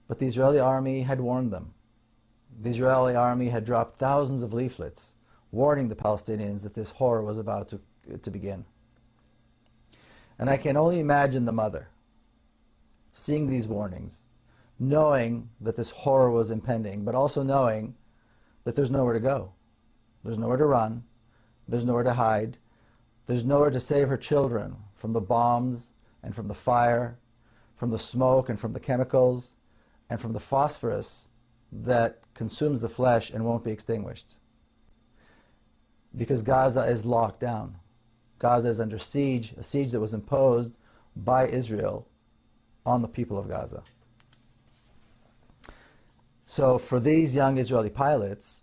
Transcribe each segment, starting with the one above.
But the Israeli army had warned them. The Israeli army had dropped thousands of leaflets warning the Palestinians that this horror was about to begin. And I can only imagine the mother seeing these warnings, knowing that this horror was impending, but also knowing that there's nowhere to go. There's nowhere to run. There's nowhere to hide. There's nowhere to save her children from the bombs and from the fire, from the smoke and from the chemicals, and from the phosphorus that consumes the flesh and won't be extinguished. Because Gaza is locked down. Gaza is under siege, a siege that was imposed by Israel on the people of Gaza. So for these young Israeli pilots,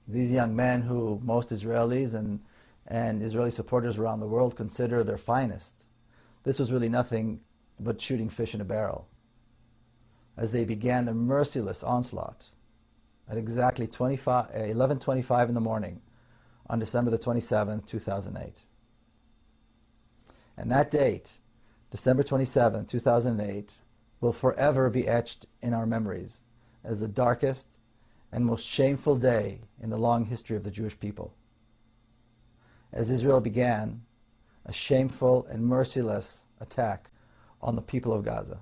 these young men who most Israelis and Israeli supporters around the world consider their finest, this was really nothing but shooting fish in a barrel as they began their merciless onslaught at exactly 11:25 in the morning on December the 27th, 2008. And that date, December 27, 2008, will forever be etched in our memories as the darkest and most shameful day in the long history of the Jewish people, as Israel began a shameful and merciless attack on the people of Gaza.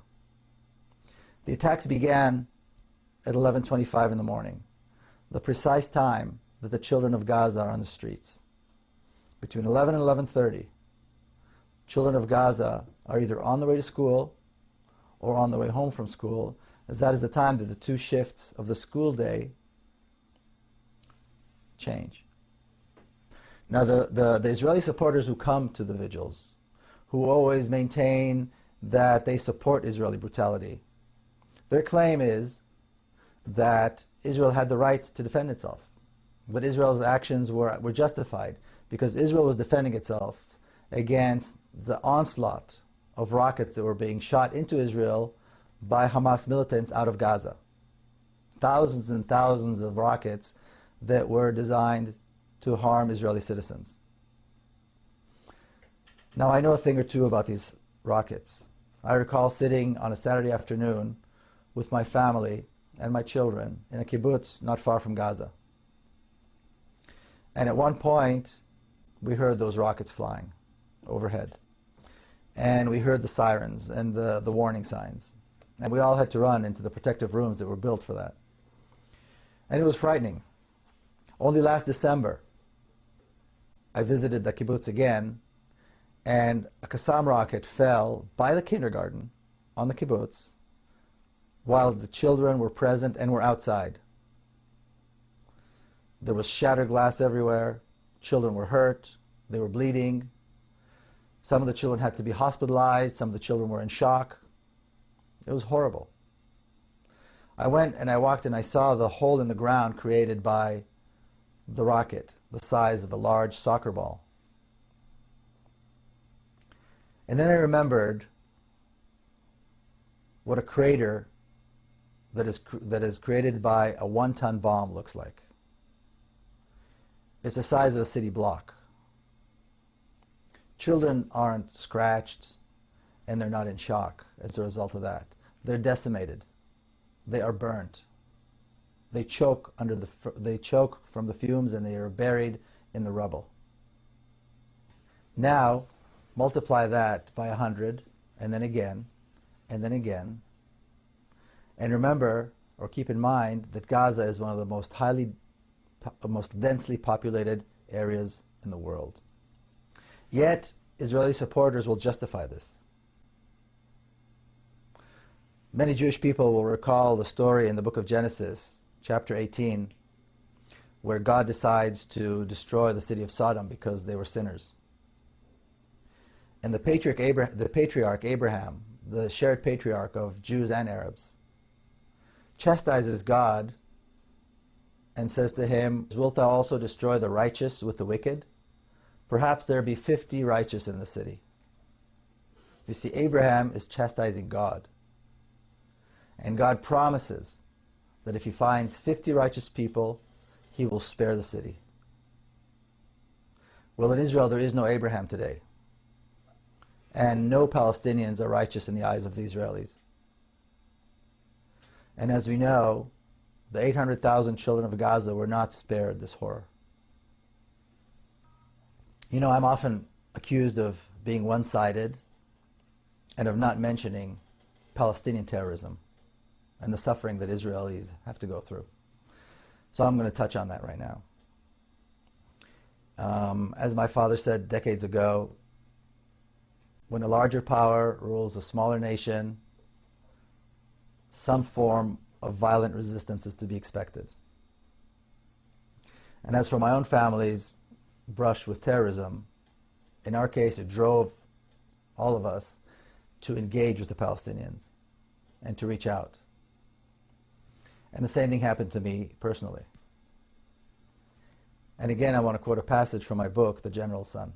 The attacks began at 11:25 in the morning, the precise time that the children of Gaza are on the streets. Between 11 and 11:30, children of Gaza are either on the way to school or on the way home from school, as that is the time that the two shifts of the school day change. Now the Israeli supporters who come to the vigils, who always maintain that they support Israeli brutality, their claim is that Israel had the right to defend itself, but Israel's actions were justified because Israel was defending itself against the onslaught of rockets that were being shot into Israel by Hamas militants out of Gaza. Thousands and thousands of rockets that were designed to harm Israeli citizens. Now, I know a thing or two about these rockets. I recall sitting on a Saturday afternoon with my family and my children in a kibbutz not far from Gaza. And at one point, we heard those rockets flying overhead. And we heard the sirens and the warning signs. And we all had to run into the protective rooms that were built for that. And it was frightening. Only last December, I visited the kibbutz again, and a Qassam rocket fell by the kindergarten on the kibbutz while the children were present and were outside. There was shattered glass everywhere. Children were hurt. They were bleeding. Some of the children had to be hospitalized. Some of the children were in shock. It was horrible. I went and I walked and I saw the hole in the ground created by the rocket, the size of a large soccer ball. And then I remembered what a crater that is created by a one-ton bomb looks like. It's the size of a city block. Children aren't scratched and they're not in shock as a result of that. They're decimated. They are burnt. They choke from the fumes and they are buried in the rubble. Now, multiply that by 100, and then again, and then again. And remember, or keep in mind, that Gaza is one of the most densely populated areas in the world. Yet, Israeli supporters will justify this. Many Jewish people will recall the story in the book of Genesis, chapter 18, where God decides to destroy the city of Sodom because they were sinners. And the patriarch Abraham, the shared patriarch of Jews and Arabs, chastises God and says to him, "Wilt thou also destroy the righteous with the wicked? Perhaps there be 50 righteous in the city." You see, Abraham is chastising God. And God promises that if he finds 50 righteous people, he will spare the city. Well, in Israel, there is no Abraham today. And no Palestinians are righteous in the eyes of the Israelis. And as we know, the 800,000 children of Gaza were not spared this horror. You know, I'm often accused of being one-sided and of not mentioning Palestinian terrorism and the suffering that Israelis have to go through. So I'm going to touch on that right now. As my father said decades ago, when a larger power rules a smaller nation, some form of violent resistance is to be expected. And as for my own family's brush with terrorism, in our case, it drove all of us to engage with the Palestinians and to reach out. And the same thing happened to me personally. And again, I want to quote a passage from my book, The General's Son.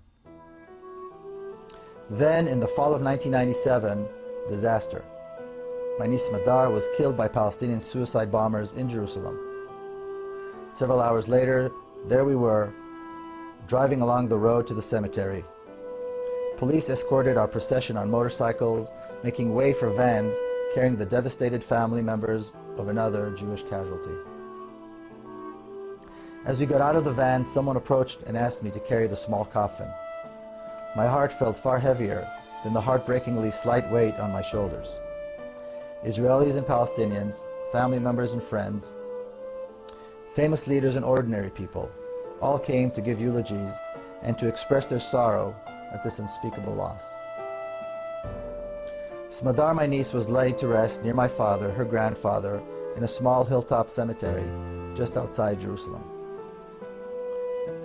Then, in the fall of 1997, disaster. My niece Madar was killed by Palestinian suicide bombers in Jerusalem. Several hours later, there we were, driving along the road to the cemetery. Police escorted our procession on motorcycles, making way for vans carrying the devastated family members of another Jewish casualty. As we got out of the van, someone approached and asked me to carry the small coffin. My heart felt far heavier than the heartbreakingly slight weight on my shoulders. Israelis and Palestinians, family members and friends, famous leaders and ordinary people, all came to give eulogies and to express their sorrow at this unspeakable loss. Smadar, my niece, was laid to rest near my father, her grandfather, in a small hilltop cemetery just outside Jerusalem.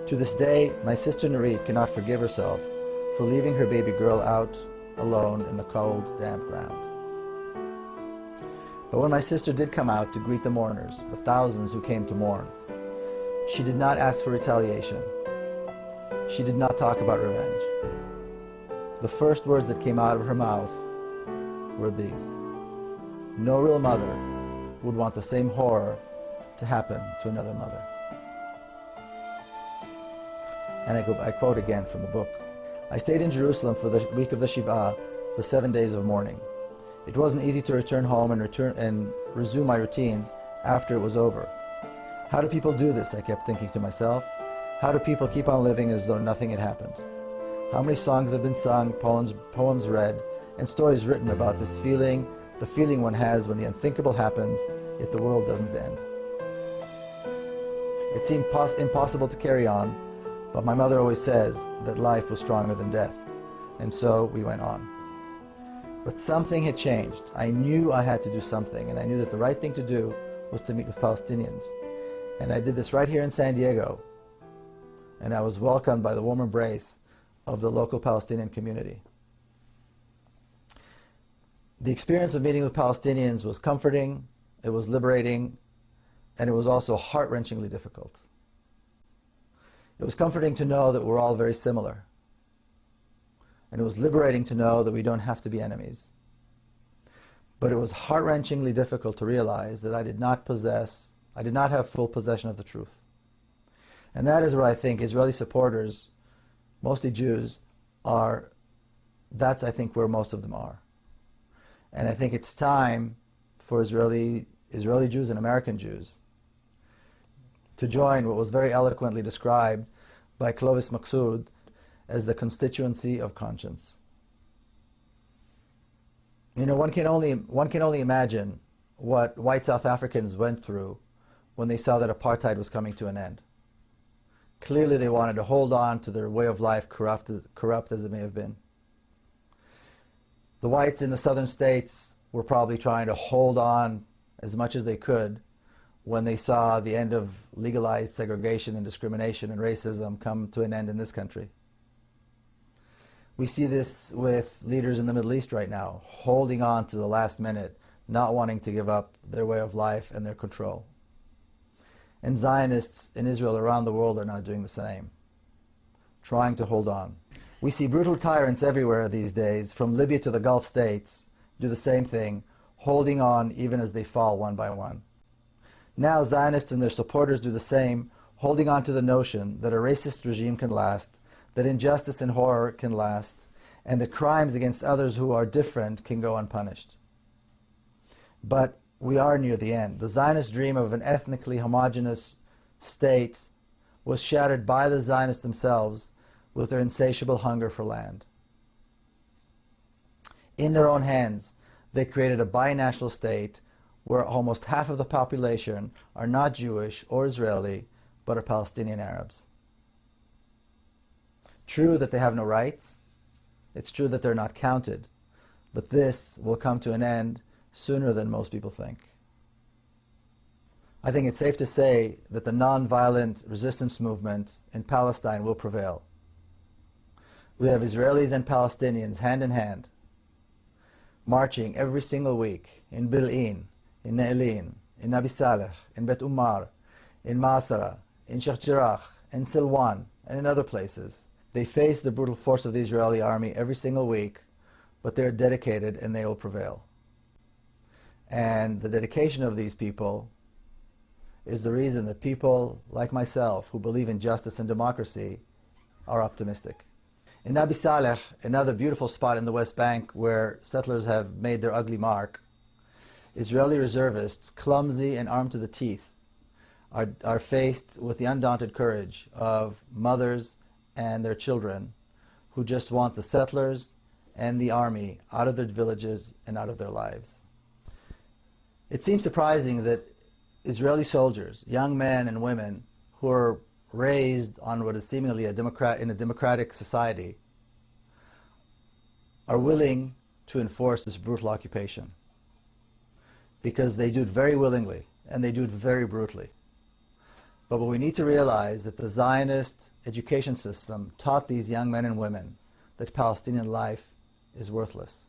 To this day, my sister Nurit cannot forgive herself for leaving her baby girl out alone in the cold, damp ground. But when my sister did come out to greet the mourners, the thousands who came to mourn, she did not ask for retaliation. She did not talk about revenge. The first words that came out of her mouth were these: no real mother would want the same horror to happen to another mother. And I quote again from the book. I stayed in Jerusalem for the week of the Shiva, the 7 days of mourning. It wasn't easy to return home and resume my routines after it was over. How do people do this? I kept thinking to myself. How do people keep on living as though nothing had happened? How many songs have been sung, poems read, and stories written about this feeling, the feeling one has when the unthinkable happens, yet the world doesn't end. It seemed impossible to carry on, but my mother always says that life was stronger than death, and so we went on. But something had changed. I knew I had to do something, and I knew that the right thing to do was to meet with Palestinians. And I did this right here in San Diego, and I was welcomed by the warm embrace of the local Palestinian community. The experience of meeting with Palestinians was comforting, it was liberating, and it was also heart-wrenchingly difficult. It was comforting to know that we're all very similar. And it was liberating to know that we don't have to be enemies. But it was heart-wrenchingly difficult to realize that I did not have full possession of the truth. And that is where I think Israeli supporters, mostly Jews, that's I think where most of them are. And I think it's time for Israeli Jews and American Jews to join what was very eloquently described by Clovis Maqsood as the constituency of conscience. You know, one can only imagine what white South Africans went through when they saw that apartheid was coming to an end. Clearly they wanted to hold on to their way of life, corrupt as it may have been. The whites in the southern states were probably trying to hold on as much as they could when they saw the end of legalized segregation and discrimination and racism come to an end in this country. We see this with leaders in the Middle East right now, holding on to the last minute, not wanting to give up their way of life and their control. And Zionists in Israel around the world are now doing the same, trying to hold on. We see brutal tyrants everywhere these days, from Libya to the Gulf states, do the same thing, holding on even as they fall one by one. Now Zionists and their supporters do the same, holding on to the notion that a racist regime can last, that injustice and horror can last, and that crimes against others who are different can go unpunished. But we are near the end. The Zionist dream of an ethnically homogeneous state was shattered by the Zionists themselves with their insatiable hunger for land. In their own hands, they created a binational state where almost half of the population are not Jewish or Israeli, but are Palestinian Arabs. True that they have no rights. It's true that they're not counted. But this will come to an end sooner than most people think. I think it's safe to say that the non-violent resistance movement in Palestine will prevail. We have Israelis and Palestinians hand in hand, marching every single week in Bil'in, in Ne'elin, in Nabi Saleh, in Bet Umar, in Masara, in Sheikh Jarrah, in Silwan, and in other places. They face the brutal force of the Israeli army every single week, but they are dedicated and they will prevail. And the dedication of these people is the reason that people like myself who believe in justice and democracy are optimistic. In Nabi Saleh, another beautiful spot in the West Bank where settlers have made their ugly mark, Israeli reservists, clumsy and armed to the teeth, are faced with the undaunted courage of mothers and their children who just want the settlers and the army out of their villages and out of their lives. It seems surprising that Israeli soldiers, young men and women who are raised on what is seemingly in a democratic society, are willing to enforce this brutal occupation, because they do it very willingly and they do it very brutally. But what we need to realize that the Zionist education system taught these young men and women that Palestinian life is worthless.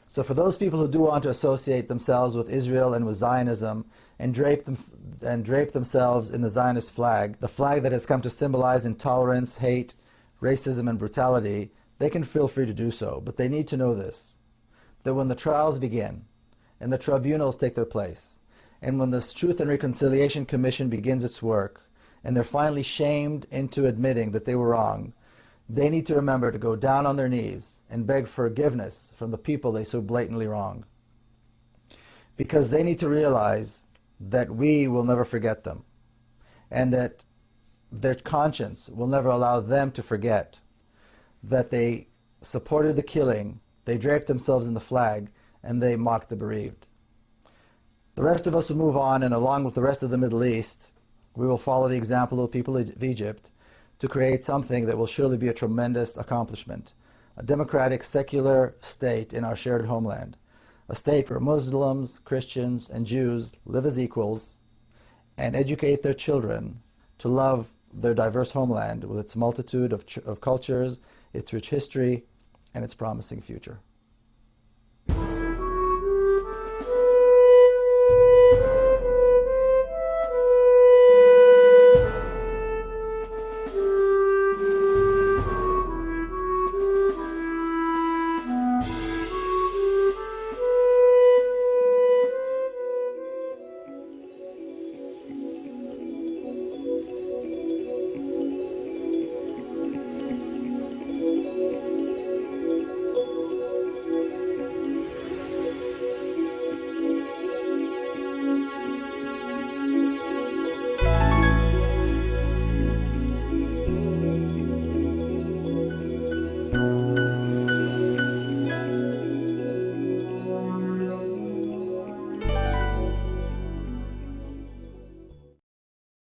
So for those people who do want to associate themselves with Israel and with Zionism and drape themselves in the Zionist flag, the flag that has come to symbolize intolerance, hate, racism, and brutality, they can feel free to do so. But they need to know this, that when the trials begin and the tribunals take their place, and when the Truth and Reconciliation Commission begins its work, and they're finally shamed into admitting that they were wrong, they need to remember to go down on their knees and beg forgiveness from the people they so blatantly wrong. Because they need to realize that we will never forget them, and that their conscience will never allow them to forget that they supported the killing, they draped themselves in the flag, and they mocked the bereaved. The rest of us will move on, and along with the rest of the Middle East, we will follow the example of the people of Egypt to create something that will surely be a tremendous accomplishment, a democratic, secular state in our shared homeland, a state where Muslims, Christians, and Jews live as equals and educate their children to love their diverse homeland with its multitude of cultures, its rich history, and its promising future.